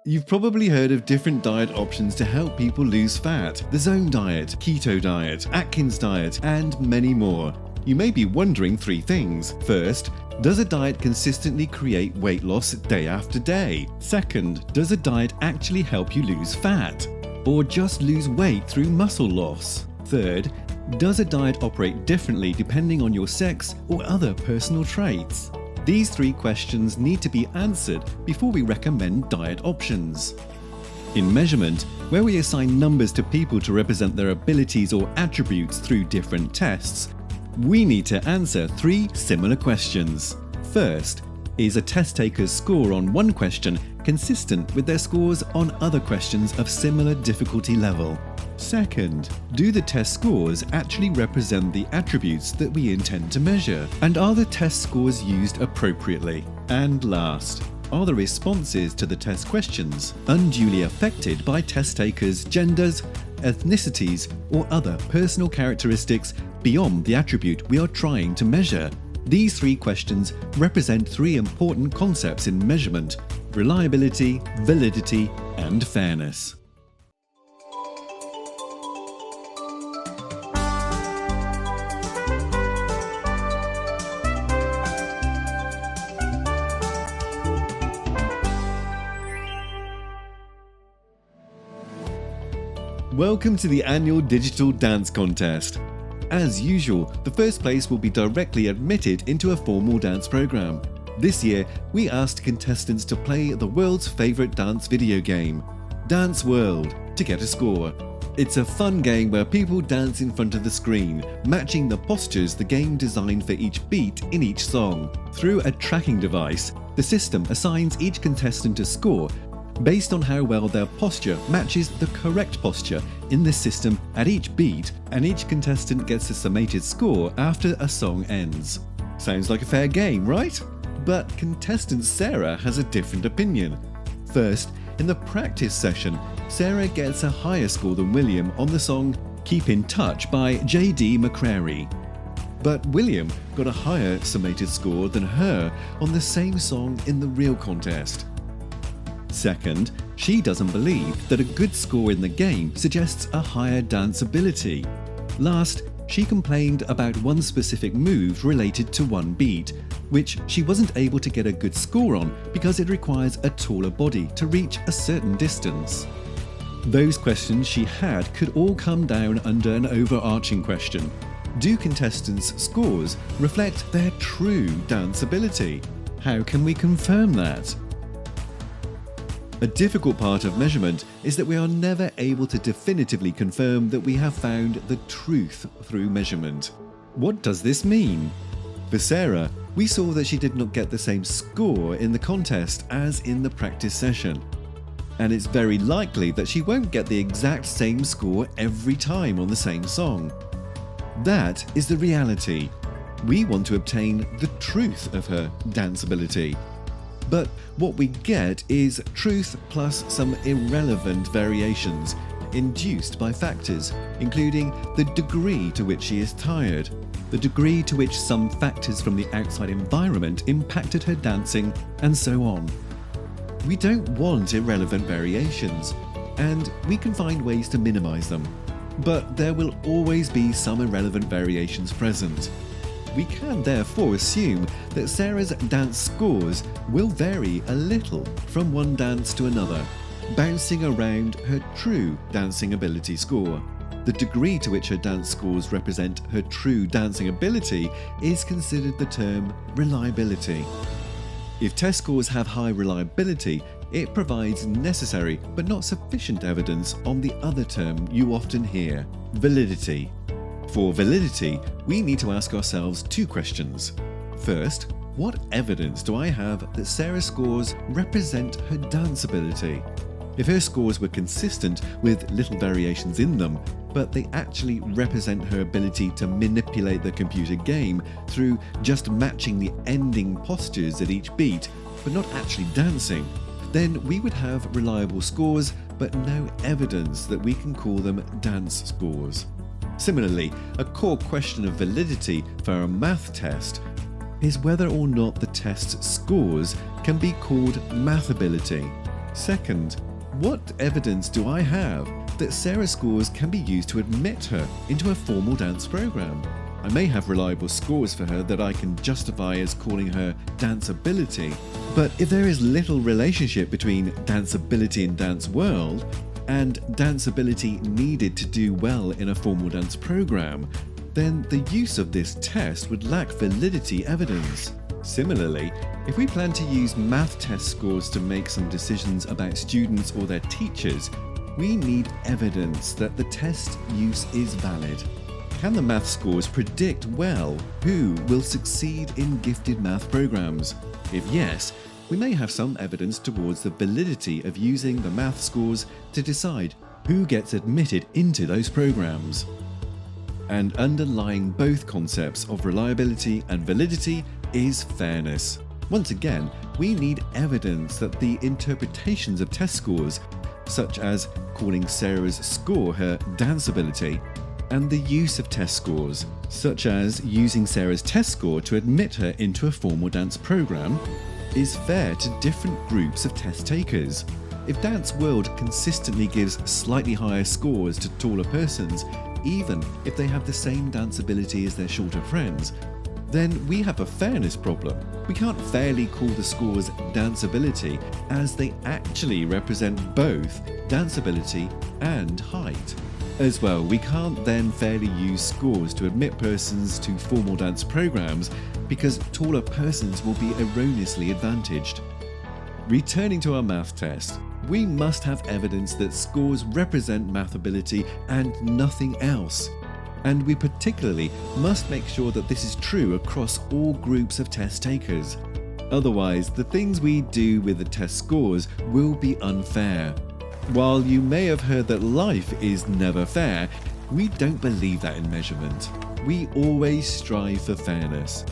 You've probably heard of different diet options to help people lose fat: the Zone Diet, Keto Diet, Atkins Diet, and many more. You may be wondering three things. First, does a diet consistently create weight loss day after day? Second, does a diet actually help you lose fat? Or just lose weight through muscle loss? Third, does a diet operate differently depending on your sex or other personal traits? These three questions need to be answered before we recommend diet options. In measurement, where we assign numbers to people to represent their abilities or attributes through different tests, we need to answer three similar questions. First, is a test taker's score on one question consistent with their scores on other questions of similar difficulty level? Second, do the test scores actually represent the attributes that we intend to measure? And are the test scores used appropriately? And last, are the responses to the test questions unduly affected by test takers' genders, ethnicities, or other personal characteristics beyond the attribute we are trying to measure? These three questions represent three important concepts in measurement: reliability, validity, and fairness. Welcome to the annual Digital Dance Contest. As usual, the first place will be directly admitted into a formal dance program. This year, we asked contestants to play the world's favorite dance video game, Dance World, to get a score. It's a fun game where people dance in front of the screen, matching the postures the game designed for each beat in each song. Through a tracking device, the system assigns each contestant a score based on how well their posture matches the correct posture in the system at each beat, and each contestant gets a summated score after a song ends. Sounds like a fair game, right? But contestant Sarah has a different opinion. First, in the practice session, Sarah gets a higher score than William on the song Keep in Touch by J.D. McCrary. But William got a higher summated score than her on the same song in the real contest. Second, she doesn't believe that a good score in the game suggests a higher dance ability. Last, she complained about one specific move related to one beat, which she wasn't able to get a good score on because it requires a taller body to reach a certain distance. Those questions she had could all come down under an overarching question: do contestants' scores reflect their true dance ability? How can we confirm that? A difficult part of measurement is that we are never able to definitively confirm that we have found the truth through measurement. What does this mean? For Sarah, we saw that she did not get the same score in the contest as in the practice session. And it's very likely that she won't get the exact same score every time on the same song. That is the reality. We want to obtain the truth of her dance ability. But what we get is truth plus some irrelevant variations induced by factors, including the degree to which she is tired, the degree to which some factors from the outside environment impacted her dancing, and so on. We don't want irrelevant variations, and we can find ways to minimize them. But there will always be some irrelevant variations present. We can therefore assume that Sarah's dance scores will vary a little from one dance to another, bouncing around her true dancing ability score. The degree to which her dance scores represent her true dancing ability is considered the term reliability. If test scores have high reliability, it provides necessary but not sufficient evidence on the other term you often hear, validity. For validity, we need to ask ourselves two questions. First, what evidence do I have that Sarah's scores represent her dance ability? If her scores were consistent with little variations in them, but they actually represent her ability to manipulate the computer game through just matching the ending postures at each beat, but not actually dancing, then we would have reliable scores, but no evidence that we can call them dance scores. Similarly, a core question of validity for a math test is whether or not the test's scores can be called math ability. Second, what evidence do I have that Sarah's scores can be used to admit her into a formal dance program? I may have reliable scores for her that I can justify as calling her danceability, but if there is little relationship between danceability in dance world and danceability needed to do well in a formal dance program, then the use of this test would lack validity evidence. Similarly, if we plan to use math test scores to make some decisions about students or their teachers, we need evidence that the test use is valid. Can the math scores predict well who will succeed in gifted math programs? If yes, we may have some evidence towards the validity of using the math scores to decide who gets admitted into those programs. And underlying both concepts of reliability and validity is fairness. Once again, we need evidence that the interpretations of test scores, such as calling Sarah's score her danceability, and the use of test scores, such as using Sarah's test score to admit her into a formal dance program, is fair to different groups of test takers. If Dance World consistently gives slightly higher scores to taller persons, even if they have the same dance ability as their shorter friends, then we have a fairness problem. We can't fairly call the scores danceability as they actually represent both danceability and height. As well, we can't then fairly use scores to admit persons to formal dance programs because taller persons will be erroneously advantaged. Returning to our math test, we must have evidence that scores represent math ability and nothing else. And we particularly must make sure that this is true across all groups of test takers. Otherwise, the things we do with the test scores will be unfair. While you may have heard that life is never fair, we don't believe that in measurement. We always strive for fairness.